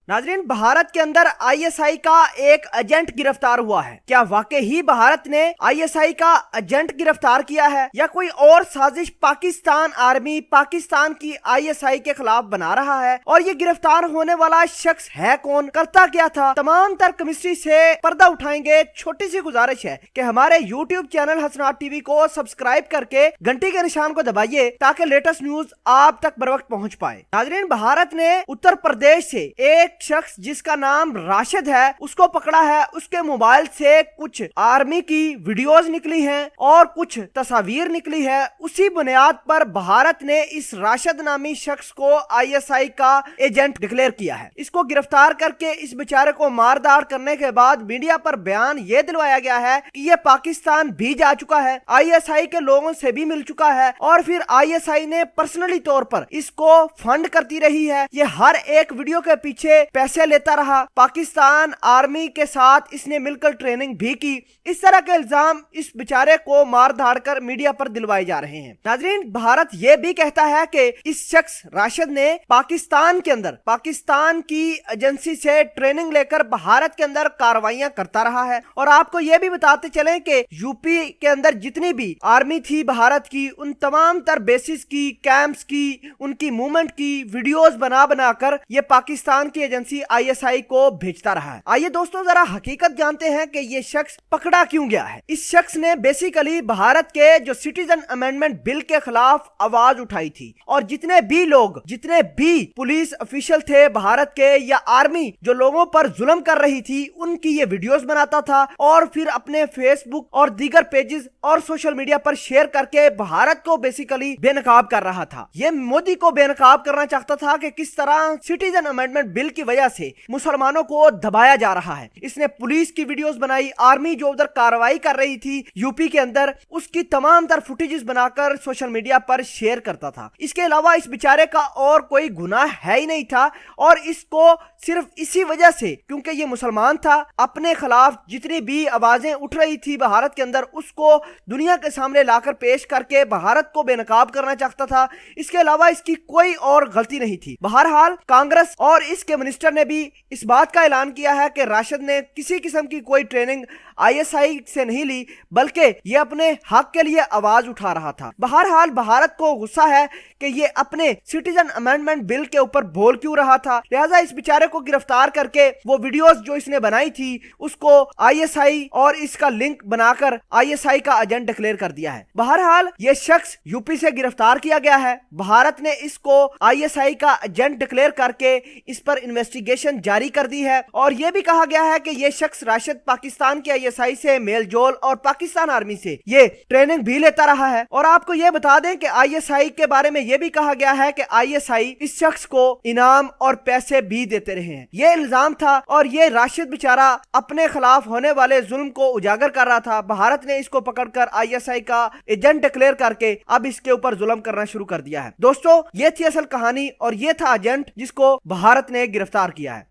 नाजरीन, भारत के अंदर आईएसआई का एक एजेंट गिरफ्तार हुआ है। क्या वाकई ही भारत ने आईएसआई का एजेंट गिरफ्तार किया है या कोई और साजिश पाकिस्तान आर्मी पाकिस्तान की आईएसआई के खिलाफ बना रहा है? और ये गिरफ्तार होने वाला शख्स है कौन, करता क्या था? तमाम तर केमिस्ट्री से पर्दा उठाएंगे। छोटी सी गुजारिश है कि हमारे यूट्यूब चैनल हसनात टीवी को सब्सक्राइब करके घंटी के निशान को दबाइए ताकि लेटेस्ट न्यूज आप तक बर वक्त पहुँच पाए। नाजरीन, भारत ने उत्तर प्रदेश से एक शख्स जिसका नाम राशिद है उसको पकड़ा है। उसके मोबाइल से कुछ आर्मी की वीडियोस निकली हैं और कुछ तस्वीर निकली है। उसी बुनियाद पर भारत ने इस राशिद नामी शख्स को आईएसआई का एजेंट डिक्लेयर किया है। इसको गिरफ्तार करके इस बेचारे को मार दाड़ करने के बाद मीडिया पर बयान ये दिलवाया गया है कि ये पाकिस्तान भी जा चुका है, आईएसआई के लोगों से भी मिल चुका है और फिर आईएसआई ने पर्सनली तौर पर इसको फंड करती रही है। ये हर एक वीडियो के पीछे पैसे लेता रहा। पाकिस्तान आर्मी के साथ इसने मिलकर ट्रेनिंग भी की। इस तरह के इल्जाम इस बेचारे को मार धाड़ कर मीडिया पर दिलवाए जा रहे हैं। नाजरीन, भारत ये भी कहता है कि इस शख्स राशिद ने पाकिस्तान के अंदर पाकिस्तान की एजेंसी से ट्रेनिंग लेकर भारत के अंदर कार्रवाइयां करता रहा है। और आपको ये भी बताते चलें कि यूपी के अंदर जितनी भी आर्मी थी भारत की, उन तमाम तर बेसिस की, कैंप्स की, उनकी मूवमेंट की वीडियोस बना कर ये पाकिस्तान की एजेंसी आईएसआई को भेजता रहा है। आइए दोस्तों, जरा हकीकत जानते हैं कि ये शख्स पकड़ा क्यों गया है। इस शख्स ने बेसिकली भारत के जो सिटीजन अमेंडमेंट बिल के खिलाफ आवाज उठाई थी और जितने भी लोग, जितने भी पुलिस ऑफिशियल थे भारत के या आर्मी जो लोगों पर जुल्म कर रही थी, उनकी ये वीडियोस बनाता था और फिर अपने फेसबुक और दीगर पेजेस और सोशल मीडिया पर शेयर करके भारत को बेसिकली बेनकाब कर रहा था। ये मोदी को बेनकाब करना चाहता था कि किस तरह सिटीजन अमेंडमेंट बिल की वजह से मुसलमानों को दबाया जा रहा है। इसने पुलिस की वीडियोस बनाई, आर्मी जो उधर कार्रवाई कर रही थी यूपी के अंदर, उसकी तमाम तर फुटेजेस बनाकर सोशल मीडिया पर शेयर करता था। इसके अलावा इस बेचारे का और कोई गुनाह है ही नहीं था और इसको सिर्फ इसी वजह से, क्योंकि ये मुसलमान था, अपने खिलाफ जितनी भी आवाजें उठ रही थी भारत के अंदर उसको दुनिया के सामने लाकर पेश करके भारत को बेनकाब करना चाहता था। इसके अलावा इसकी कोई और गलती नहीं थी। बहरहाल कांग्रेस और इसके मिनिस्टर ने भी इस बात का ऐलान किया है कि राशिद ने किसी किस्म की कोई ट्रेनिंग आईएसआई से नहीं ली, बल्कि ये अपने हक के लिए आवाज उठा रहा था। बहरहाल भारत को गुस्सा है कि ये अपने सिटीजन अमेंडमेंट बिल के ऊपर बोल क्यों रहा था, लिहाजा इस बेचारे को गिरफ्तार करके वो वीडियोस जो इसने बनाई थी उसको आईएसआई और इसका लिंक बनाकर आईएसआई का एजेंट डिक्लेयर कर दिया है। बहरहाल ये शख्स यूपी से गिरफ्तार किया गया है। भारत ने इसको आईएसआई का एजेंट डिक्लेयर करके इस पर इन्वेस्टिगेशन जारी कर दी है और यह भी कहा गया है कि यह शख्स राशिद पाकिस्तान के आईएसआई से मेल जोल और पाकिस्तान आर्मी से ये ट्रेनिंग भी लेता रहा है। और आपको यह बता दें कि आईएसआई के बारे में यह भी कहा गया है कि आईएसआई इस शख्स को इनाम और पैसे भी देते रहे हैं। यह इल्जाम था और ये राशिद बेचारा अपने खिलाफ होने वाले जुल्म को उजागर कर रहा था। भारत ने इसको पकड़कर आईएसआई का एजेंट डिक्लेयर करके अब इसके ऊपर जुल्म करना शुरू कर दिया है। दोस्तों, ये थी असल कहानी और ये था एजेंट जिसको भारत ने गिरफ्तार किया है।